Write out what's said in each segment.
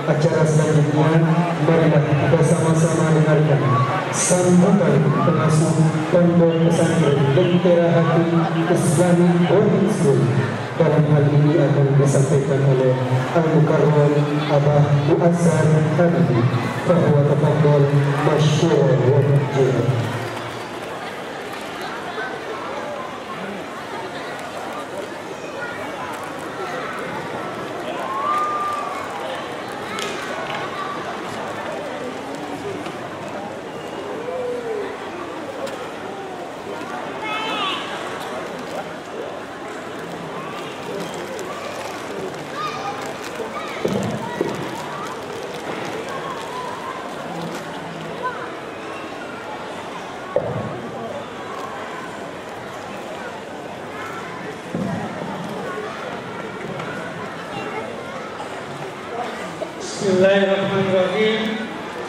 acara selanjutnya, marilah kita sama-sama dengarkan sambutan pengasuh Pondok Pesantren Lentera Hati Islamic Boarding School. Dalam hal ini akan disampaikan oleh Al-Mukarram Abah Muazzar Habibi. Fahuwa tafadhal masykuran wa majjuran. Bismillahirrahmanirrahim.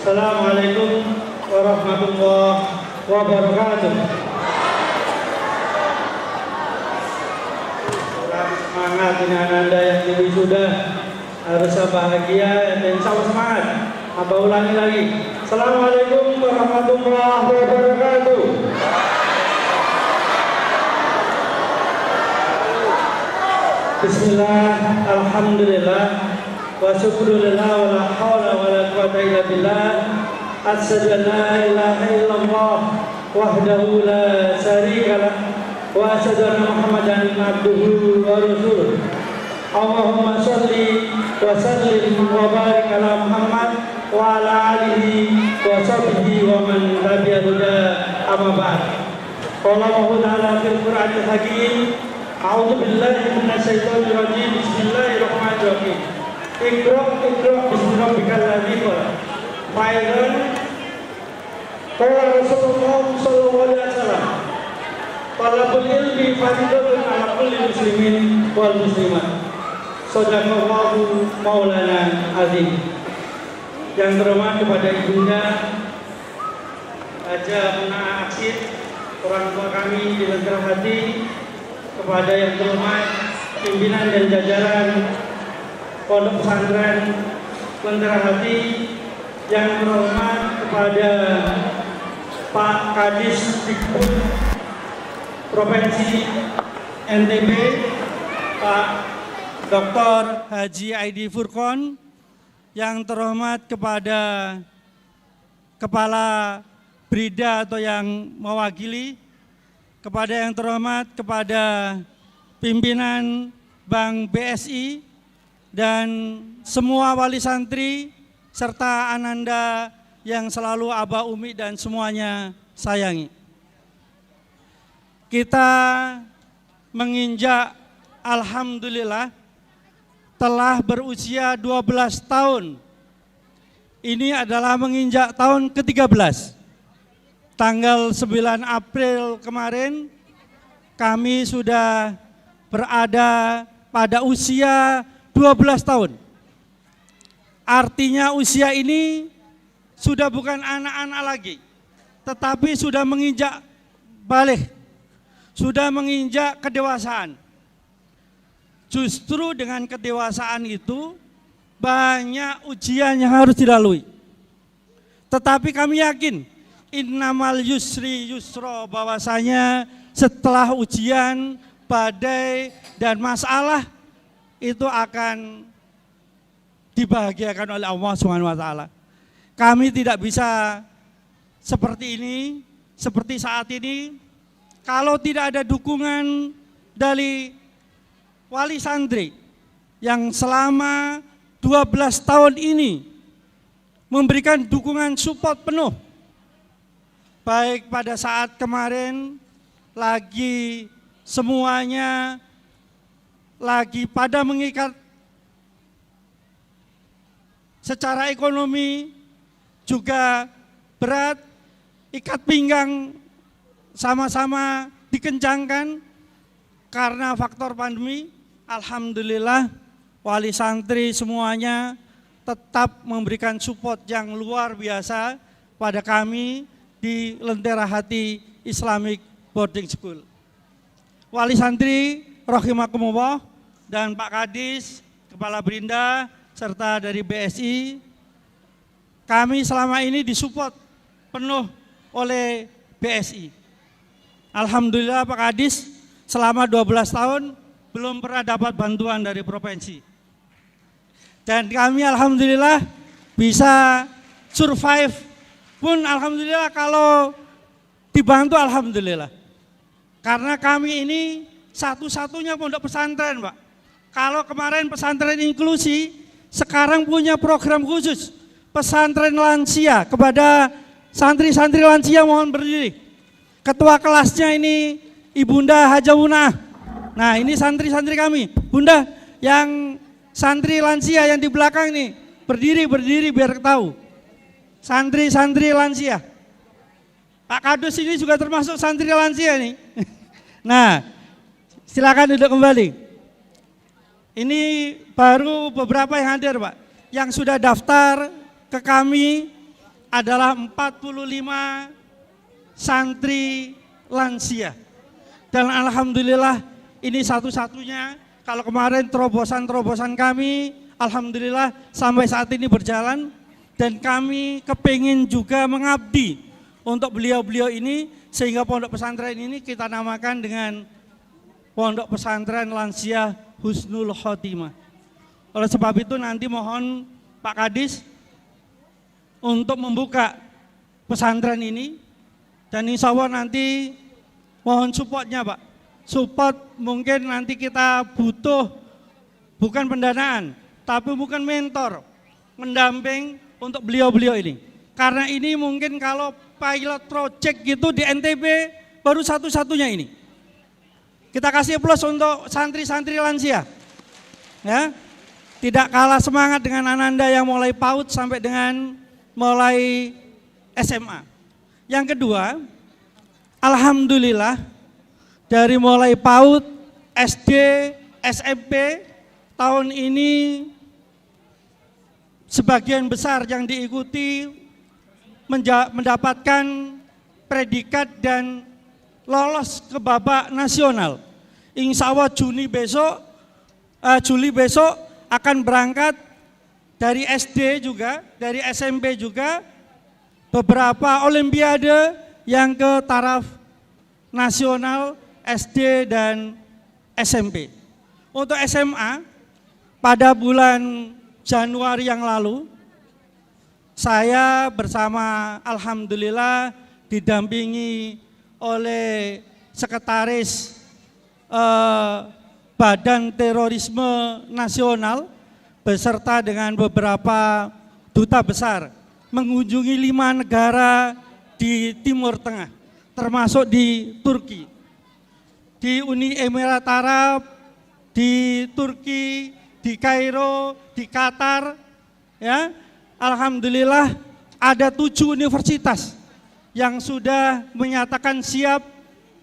Assalamualaikum warahmatullahi wabarakatuh. Salam semangat dengan Anda yang sudah harus bahagia dan sama semangat. Apa ulangi lagi? Assalamualaikum warahmatullahi wabarakatuh. Bismillah, alhamdulillah, wa syukrulillah wa la hawla wa la quwwata illa billah. Asyhadu an la ilaha illallah wahdahu la syarika lah wa asyhadu anna Muhammadan abduhu wa rasuluh. Allahumma shalli wa sallim wa barik ala Muhammad wa ala alihi wa sahbihi wa man tabi'ahu amma ba'd. Qala Allah ta'ala fil Qur'anil Hakim, a'udzu billahi minasyaitonir rajim. Bismillahirrahmanirrahim. Iqra bismi rabbikal ladzi khalaq. Fa'idhan qala Rasulullah sallallahu alaihi wasallam, talabul ilmi fardun 'ala kulli muslimin wal muslimat. Shadaqallahu maulana azim. Yang terhormat kepada ibunda Haja Muna Aksid, orang tua kami di Lentera Hati, kepada yang terhormat pimpinan dan jajaran Pondok Pesantren Lentera Hati, yang terhormat kepada Pak Kadis Dikbud Provinsi NTB, Pak Dr. Haji Aidi Furqon, yang terhormat kepada Kepala Brida atau yang mewakili, kepada yang terhormat kepada pimpinan Bank BSI, dan semua wali santri, serta ananda yang selalu Abah Umi dan semuanya sayangi. Kita menginjak, alhamdulillah, telah berusia 12 tahun. Ini adalah menginjak tahun ke-13. Tanggal 9 April kemarin, kami sudah berada pada usia 12 tahun. Artinya usia ini sudah bukan anak-anak lagi, tetapi sudah menginjak balik, sudah menginjak kedewasaan. Justru dengan kedewasaan itu banyak ujian yang harus dilalui. Tetapi kami yakin innamal yusri yusro, bahwasanya setelah ujian, badai dan masalah itu akan dibahagiakan oleh Allah Subhanahu wa taala. Kami tidak bisa seperti ini, seperti saat ini, kalau tidak ada dukungan dari wali santri yang selama 12 tahun ini memberikan dukungan support penuh. Baik pada saat kemarin lagi semuanya lagi pada mengikat secara ekonomi juga berat, ikat pinggang sama-sama dikencangkan karena faktor pandemi. Alhamdulillah wali santri semuanya tetap memberikan support yang luar biasa pada kami di Lentera Hati Islamic Boarding School. Wali santri rahimakumullah dan Pak Kadis, Kepala Brinda, serta dari BSI, kami selama ini disupport penuh oleh BSI. Alhamdulillah Pak Kadis selama 12 tahun belum pernah dapat bantuan dari provinsi. Dan kami alhamdulillah bisa survive pun alhamdulillah, kalau dibantu alhamdulillah. Karena kami ini satu-satunya pondok pesantren, Pak. Kalau kemarin pesantren inklusi, sekarang punya program khusus pesantren lansia. Kepada santri-santri lansia mohon berdiri. Ketua kelasnya ini Ibunda Hajawuna. Nah, ini santri-santri kami. Bunda, yang santri lansia yang di belakang ini berdiri biar tahu. Santri-santri lansia. Pak Kadus ini juga termasuk santri lansia nih. Nah, silakan duduk kembali. Ini baru beberapa yang hadir, Pak. Yang sudah daftar ke kami adalah 45 santri lansia. Dan alhamdulillah ini satu-satunya. Kalau kemarin terobosan-terobosan kami, alhamdulillah sampai saat ini berjalan. Dan kami kepingin juga mengabdi untuk beliau-beliau ini, sehingga pondok pesantren ini kita namakan dengan Pondok Pesantren Lansia Husnul Khotimah. Oleh sebab itu nanti mohon Pak Kadis untuk membuka pesantren ini, dan insya Allah nanti mohon supportnya Pak. Support mungkin nanti kita butuh bukan pendanaan, tapi bukan mentor, mendamping untuk beliau-beliau ini. Karena ini mungkin kalau pilot project gitu di NTB baru satu-satunya ini. Kita kasih plus untuk santri-santri lansia. Ya. Tidak kalah semangat dengan Ananda yang mulai PAUD sampai dengan mulai SMA. Yang kedua, alhamdulillah dari mulai PAUD, SD, SMP tahun ini sebagian besar yang diikuti mendapatkan predikat dan lolos ke babak nasional. Insya Allah Juli besok akan berangkat dari SD juga, dari SMP juga, beberapa olimpiade yang ke taraf nasional SD dan SMP. Untuk SMA, pada bulan Januari yang lalu, saya bersama alhamdulillah didampingi oleh Sekretaris Badan Terorisme Nasional beserta dengan beberapa duta besar mengunjungi 5 negara di Timur Tengah, termasuk di Turki, di Uni Emirat Arab, di Turki, di Kairo, di Qatar. Ya, alhamdulillah ada 7 universitas yang sudah menyatakan siap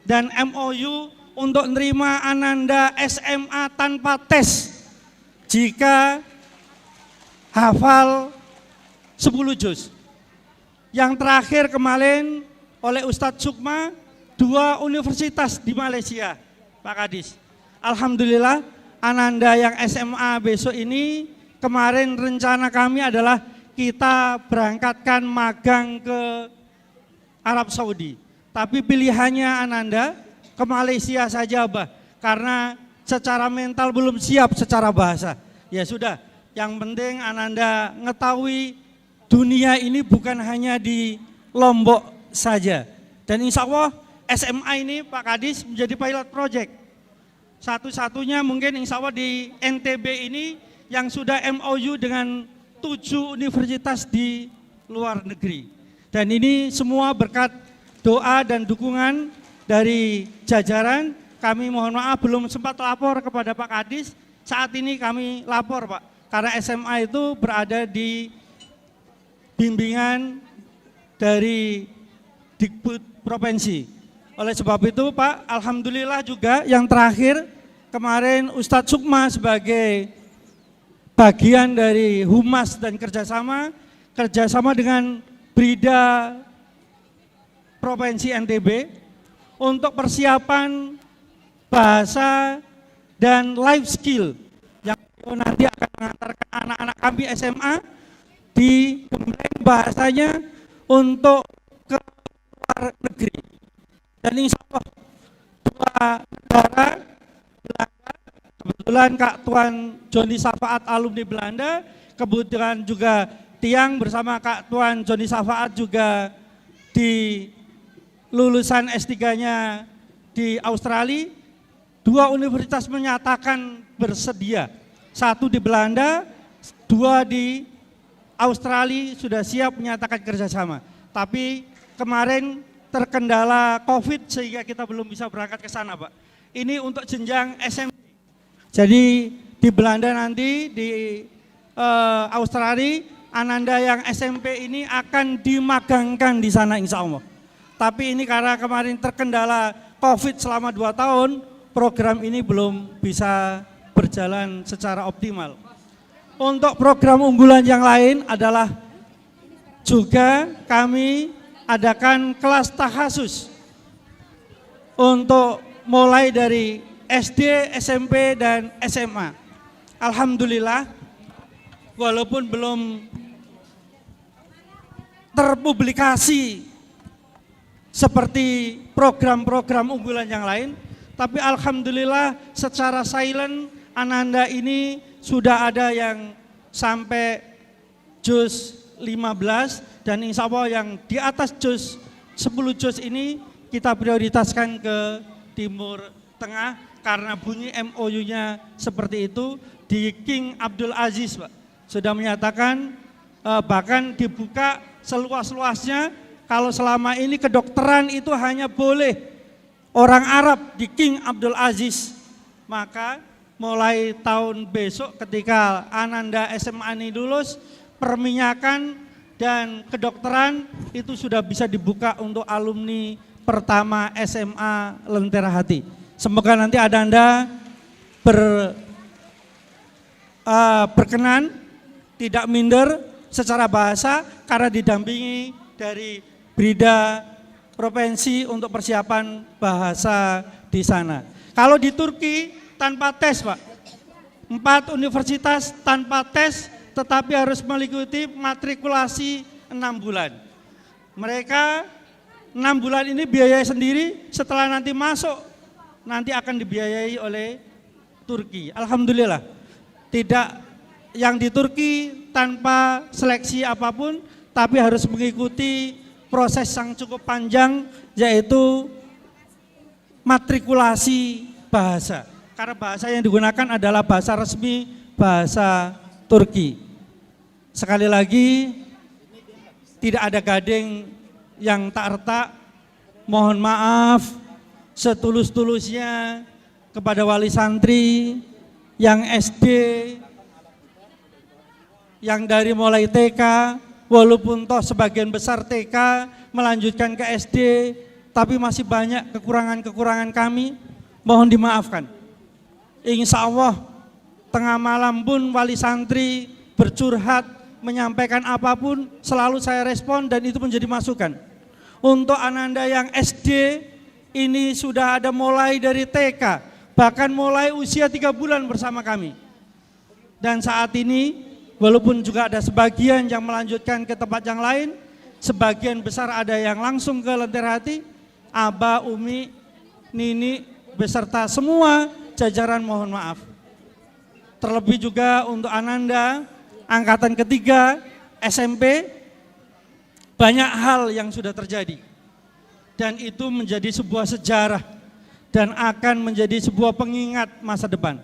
dan MOU untuk menerima Ananda SMA tanpa tes jika hafal 10 juz. Yang terakhir kemarin oleh Ustadz Sukma, 2 universitas di Malaysia, Pak Kadis. Alhamdulillah Ananda yang SMA besok ini, kemarin rencana kami adalah kita berangkatkan magang ke Arab Saudi, tapi pilihannya Ananda ke Malaysia saja, Bah, karena secara mental belum siap secara bahasa. Ya sudah, yang penting Ananda ngetahui dunia ini bukan hanya di Lombok saja. Dan insya Allah SMA ini Pak Kadis menjadi pilot project. Satu-satunya mungkin insya Allah di NTB ini yang sudah MOU dengan 7 universitas di luar negeri. Dan ini semua berkat doa dan dukungan dari jajaran. Kami mohon maaf belum sempat lapor kepada Pak Kadis. Saat ini kami lapor Pak, karena SMA itu berada di bimbingan dari Dikbud Provinsi. Oleh sebab itu Pak, alhamdulillah juga yang terakhir kemarin Ustadz Sukma sebagai bagian dari Humas dan kerjasama dengan Brida Provinsi NTB untuk persiapan bahasa dan life skill yang beliau nanti akan mengantarkan anak-anak kami SMA di Gembleng bahasanya untuk ke luar negeri. Dan insya Allah dua negara Belanda, kebetulan Kak Tuan Joni Safaat alumni Belanda, kebetulan juga Tiang bersama Kak Tuan Joni Safaat juga di lulusan S3-nya di Australia. Dua universitas menyatakan bersedia, satu di Belanda, dua di Australia sudah siap menyatakan kerjasama. Tapi kemarin terkendala COVID sehingga kita belum bisa berangkat ke sana, Pak. Ini untuk jenjang SMP. Jadi di Belanda nanti, di Australia, Ananda yang SMP ini akan dimagangkan di sana insya Allah. Tapi ini karena kemarin terkendala COVID selama 2 tahun, program ini belum bisa berjalan secara optimal. Untuk program unggulan yang lain adalah juga kami adakan kelas takhasus untuk mulai dari SD, SMP, dan SMA. Alhamdulillah, walaupun belum terpublikasi seperti program-program unggulan yang lain, tapi alhamdulillah secara silent Ananda ini sudah ada yang sampai juz 15 dan insya Allah yang di atas juz 10 juz ini kita prioritaskan ke Timur Tengah karena bunyi MOU-nya seperti itu. Di King Abdul Aziz, Pak, sudah menyatakan bahkan dibuka seluas-luasnya. Kalau selama ini kedokteran itu hanya boleh orang Arab di King Abdul Aziz, maka mulai tahun besok ketika Ananda SMA ini lulus, perminyakan dan kedokteran itu sudah bisa dibuka untuk alumni pertama SMA Lentera Hati. Semoga nanti Ananda berkenan, tidak minder secara bahasa karena didampingi dari Brida Provinsi untuk persiapan bahasa di sana. Kalau di Turki tanpa tes, Pak, 4 universitas tanpa tes tetapi harus mengikuti matrikulasi 6 bulan. Mereka 6 bulan ini biaya sendiri, setelah nanti masuk nanti akan dibiayai oleh Turki. Alhamdulillah, tidak yang di Turki tanpa seleksi apapun, tapi harus mengikuti proses yang cukup panjang, yaitu matrikulasi bahasa. Karena bahasa yang digunakan adalah bahasa resmi, bahasa Turki. Sekali lagi, tidak ada gading yang tak retak. Mohon maaf setulus-tulusnya kepada wali santri yang SD, yang dari mulai TK, walaupun toh sebagian besar TK melanjutkan ke SD, tapi masih banyak kekurangan-kekurangan kami, mohon dimaafkan. Insya Allah tengah malam pun wali santri bercurhat, menyampaikan apapun, selalu saya respon dan itu menjadi masukan. Untuk Ananda yang SD ini sudah ada mulai dari TK, bahkan mulai usia 3 bulan bersama kami. Dan saat ini walaupun juga ada sebagian yang melanjutkan ke tempat yang lain, sebagian besar ada yang langsung ke Lentera Hati, Aba, Umi, Nini, beserta semua jajaran mohon maaf. Terlebih juga untuk Ananda, angkatan ketiga SMP, banyak hal yang sudah terjadi. Dan itu menjadi sebuah sejarah dan akan menjadi sebuah pengingat masa depan.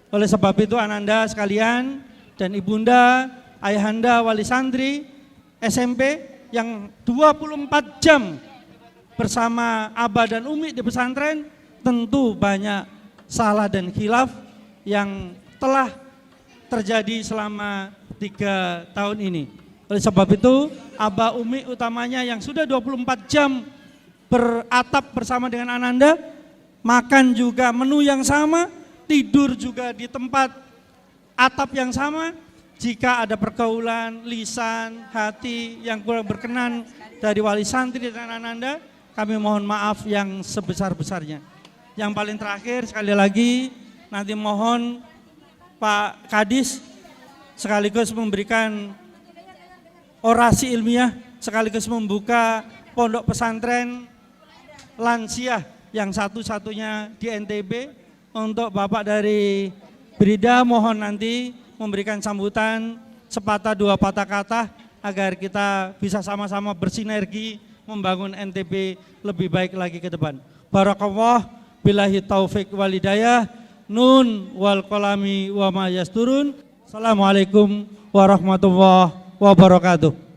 Oleh sebab itu Ananda sekalian, dan ibunda, ayahanda, wali santri, SMP yang 24 jam bersama Aba dan Umi di pesantren, tentu banyak salah dan khilaf yang telah terjadi selama 3 tahun ini. Oleh sebab itu, Aba Umi utamanya yang sudah 24 jam beratap bersama dengan Ananda, makan juga menu yang sama, tidur juga di tempat atap yang sama. Jika ada pergaulan, lisan, hati yang kurang berkenan dari wali santri dan Ananda, kami mohon maaf yang sebesar-besarnya. Yang paling terakhir sekali lagi, nanti mohon Pak Kadis sekaligus memberikan orasi ilmiah, sekaligus membuka pondok pesantren lansia yang satu-satunya di NTB. Untuk Bapak dari Brida mohon nanti memberikan sambutan sepatah dua patah kata agar kita bisa sama-sama bersinergi membangun NTB lebih baik lagi ke depan. Barakallah, billahi taufik wal hidayah. Nun wal qalami wa ma yasturun. Assalamualaikum warahmatullahi wabarakatuh.